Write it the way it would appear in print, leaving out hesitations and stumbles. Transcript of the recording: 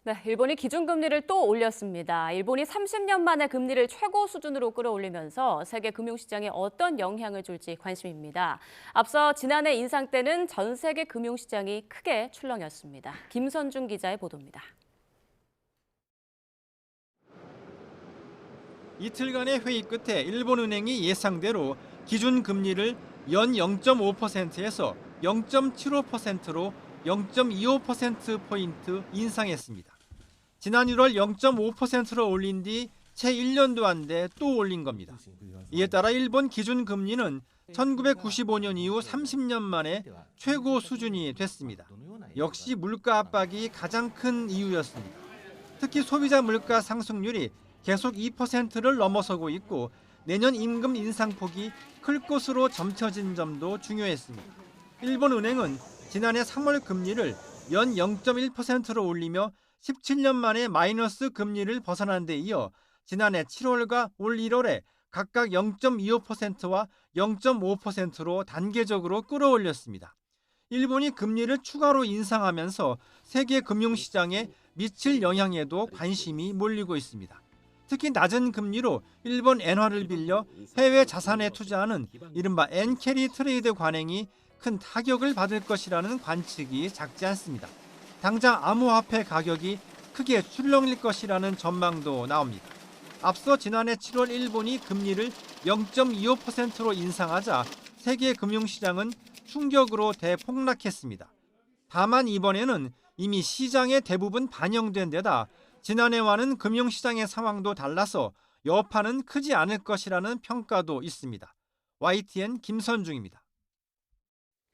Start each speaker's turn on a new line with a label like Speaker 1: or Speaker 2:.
Speaker 1: 네, 일본이 기준금리를 또 올렸습니다. 일본이 30년 만에 금리를 최고 수준으로 끌어올리면서 세계 금융시장에 어떤 영향을 줄지 관심입니다. 앞서 지난해 인상 때는 전 세계 금융시장이 크게 출렁였습니다. 김선중 기자의 보도입니다.
Speaker 2: 이틀간의 회의 끝에 일본은행이 예상대로 기준금리를 연 0.5%에서 0.75%로 0.25%포인트 인상했습니다. 지난 1월 0.5%로 올린 뒤 채 1년도 안 돼 또 올린 겁니다. 이에 따라 일본 기준금리는 1995년 이후 30년 만에 최고 수준이 됐습니다. 역시 물가 압박이 가장 큰 이유였습니다. 특히 소비자 물가 상승률이 계속 2%를 넘어서고 있고 내년 임금 인상폭이 클 것으로 점쳐진 점도 중요했습니다. 일본은행은 지난해 3월 금리를 연 0.1%로 올리며 17년 만에 마이너스 금리를 벗어난 데 이어 지난해 7월과 올 1월에 각각 0.25%와 0.5%로 단계적으로 끌어올렸습니다. 일본이 금리를 추가로 인상하면서 세계 금융시장에 미칠 영향에도 관심이 몰리고 있습니다. 특히 낮은 금리로 일본 엔화를 빌려 해외 자산에 투자하는 이른바 엔캐리 트레이드 관행이 큰 타격을 받을 것이라는 관측이 작지 않습니다. 당장 암호화폐 가격이 크게 출렁일 것이라는 전망도 나옵니다. 앞서 지난해 7월 일본이 금리를 0.25%로 인상하자 세계 금융시장은 충격으로 대폭락했습니다. 다만 이번에는 이미 시장에 대부분 반영된 데다 지난해와는 금융시장의 상황도 달라서 여파는 크지 않을 것이라는 평가도 있습니다. YTN 김선중입니다.